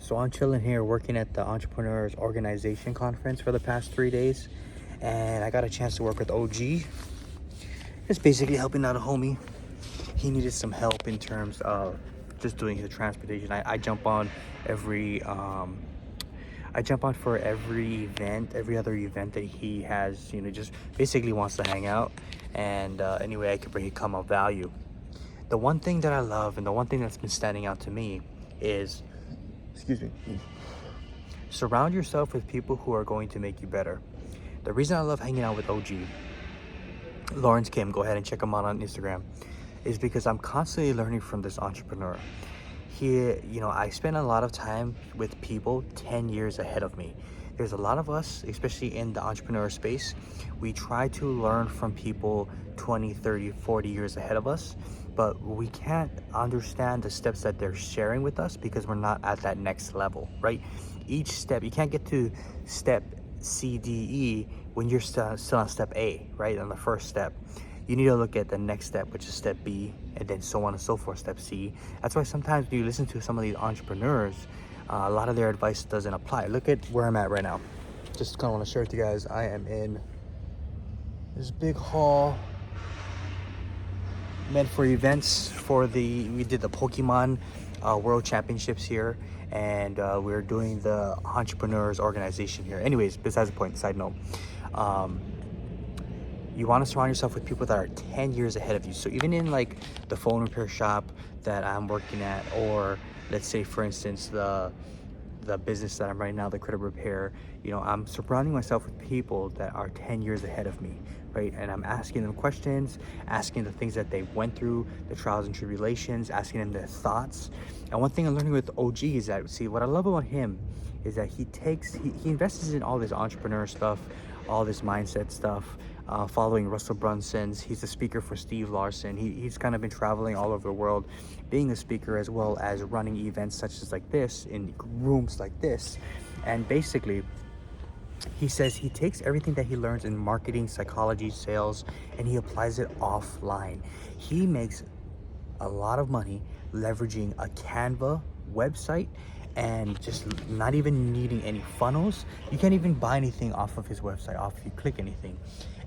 So I'm chilling here working at the Entrepreneurs Organization Conference for the past 3 days, and I got a chance to work with OG. Just basically helping out a homie. He needed some help in terms of just doing his transportation. I jump on every I jump on for every event, every other event that he has. Just basically wants to hang out, and anyway I could bring him come of value. The one thing that I love and the one thing that's been standing out to me is, excuse me, surround yourself with people who are going to make you better. The reason I love hanging out with OG, Lawrence Kim, go ahead and check him out on Instagram, is because I'm constantly learning from this entrepreneur. I spend a lot of time with people 10 years ahead of me. There's a lot of us, especially in the entrepreneur space, we try to learn from people 20, 30, 40 years ahead of us, but we can't understand the steps that they're sharing with us because we're not at that next level, right? Each step, you can't get to step C, D, E when you're still on step A, right? On the first step. You need to look at the next step, which is step B, and then so on and so forth, step C. That's why sometimes when you listen to some of these entrepreneurs, a lot of their advice doesn't apply. Look at where I'm at right now. Just kind of want to share with you guys. I am in this big hall meant for events we did the Pokemon World Championships here, and we're doing the Entrepreneurs Organization here. Anyways, besides the point, side note. You want to surround yourself with people that are 10 years ahead of you. So even in like the phone repair shop that I'm working at, or let's say for instance the business that I'm right now, the credit repair, I'm surrounding myself with people that are 10 years ahead of me, right? And I'm asking them questions, asking the things that they went through, the trials and tribulations, asking them their thoughts. And one thing I'm learning with OG is that, see, what I love about him is that he invests in all this entrepreneur stuff, all this mindset stuff, following Russell Brunson's. He's a speaker for Steve Larson. He's kind of been traveling all over the world, being a speaker as well as running events such as like this, in rooms like this. And basically, he says he takes everything that he learns in marketing, psychology, sales, and he applies it offline. He makes a lot of money leveraging a Canva website and just not even needing any funnels. You can't even buy anything off of his website, off if you click anything.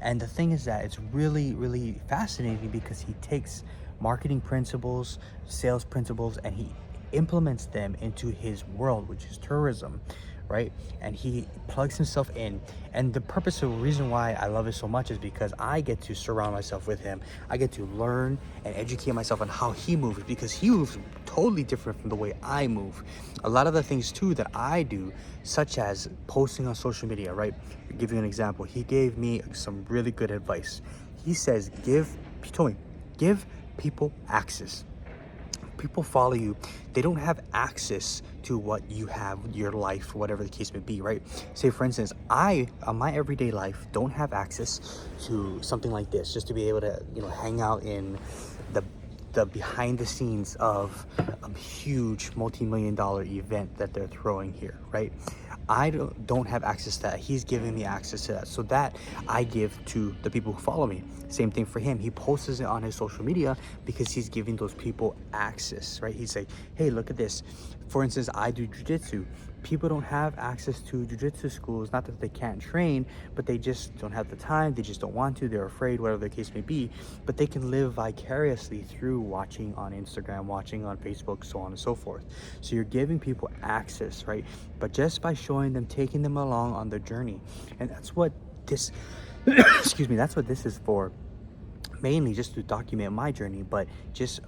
And the thing is that it's really, really fascinating because he takes marketing principles, sales principles, and he implements them into his world, which is tourism, right? And he plugs himself in. And the purpose of the reason why I love it so much is because I get to surround myself with him. I get to learn and educate myself on how he moves, because he moves totally different from the way I move. A lot of the things too that I do, such as posting on social media, right? I'll give you an example. He gave me some really good advice. He says, give people access. People follow you, they don't have access to what you have, your life, whatever the case may be, right? Say for instance, I on my everyday life don't have access to something like this, just to be able to hang out in the behind the scenes of a huge multi-million-dollar event that they're throwing here, right? I don't have access to that. He's giving me access to that, so that I give to the people who follow me. Same thing for him. He posts it on his social media because he's giving those people access, right? He's like, hey, look at this. For instance, I do jiu-jitsu. People don't have access to jiu-jitsu schools. Not that they can't train, but they just don't have the time. They just don't want to. They're afraid, whatever the case may be. But they can live vicariously through watching on Instagram, watching on Facebook, so on and so forth. So you're giving people access, right? But just by showing them, taking them along on their journey. And that's what this, excuse me, that's what this is for. Mainly just to document my journey, but just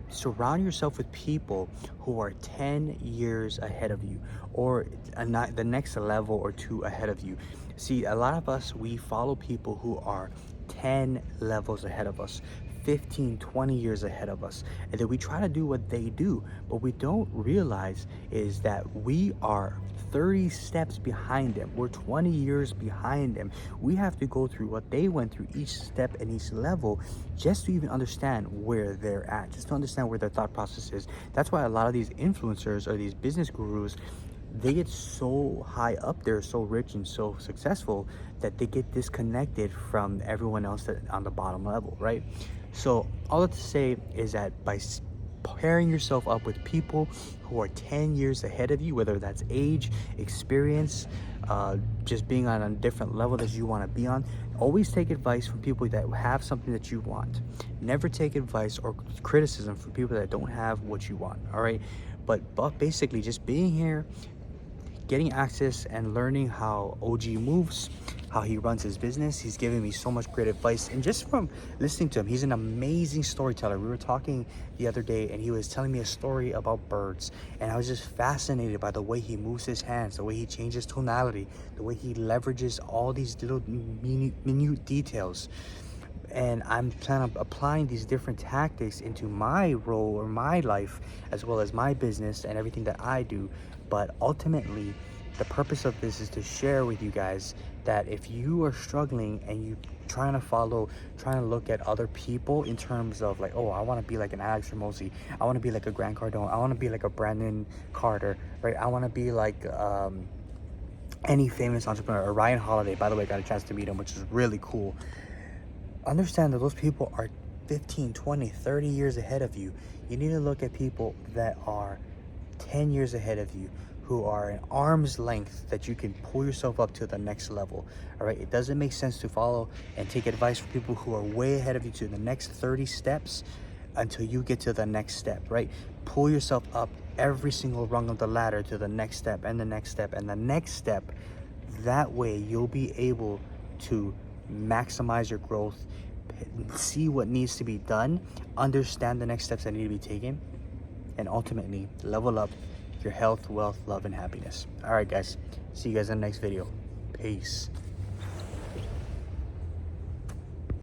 surround yourself with people who are 10 years ahead of you, or the next level or two ahead of you. See, a lot of us, we follow people who are 10 levels ahead of us, 15, 20 years ahead of us, and then we try to do what they do. But we don't realize is that we are 30 steps behind them. We're 20 years behind them. We have to go through what they went through, each step and each level, just to even understand where they're at, just to understand where their thought process is. That's why a lot of these influencers or these business gurus, they get so high up there, so rich and so successful, that they get disconnected from everyone else that on the bottom level, right? So all that to say is that by pairing yourself up with people who are 10 years ahead of you, whether that's age, experience, just being on a different level that you want to be on. Always take advice from people that have something that you want. Never take advice or criticism from people that don't have what you want. All right. But basically, just being here, getting access and learning how OG moves, how he runs his business. He's giving me so much great advice. And just from listening to him, he's an amazing storyteller. We were talking the other day and he was telling me a story about birds. And I was just fascinated by the way he moves his hands, the way he changes tonality, the way he leverages all these little minute details. And I'm planning on applying these different tactics into my role or my life, as well as my business and everything that I do. But ultimately, the purpose of this is to share with you guys that if you are struggling and you trying to look at other people in terms of like, oh, I want to be like an Alex Ramosi, I want to be like a Grant Cardone, I want to be like a Brandon Carter, right? I want to be like any famous entrepreneur, or Ryan Holiday. By the way, I got a chance to meet him, which is really cool. Understand that those people are 15, 20, 30 years ahead of you. You need to look at people that are 10 years ahead of you, who are an arm's length, that you can pull yourself up to the next level. All right, it doesn't make sense to follow and take advice from people who are way ahead of you to the next 30 steps until you get to the next step, right? Pull yourself up every single rung of the ladder to the next step and the next step and the next step. That way you'll be able to maximize your growth, see what needs to be done, understand the next steps that need to be taken, and ultimately level up your health, wealth, love, and happiness. All right, guys. See you guys in the next video. Peace.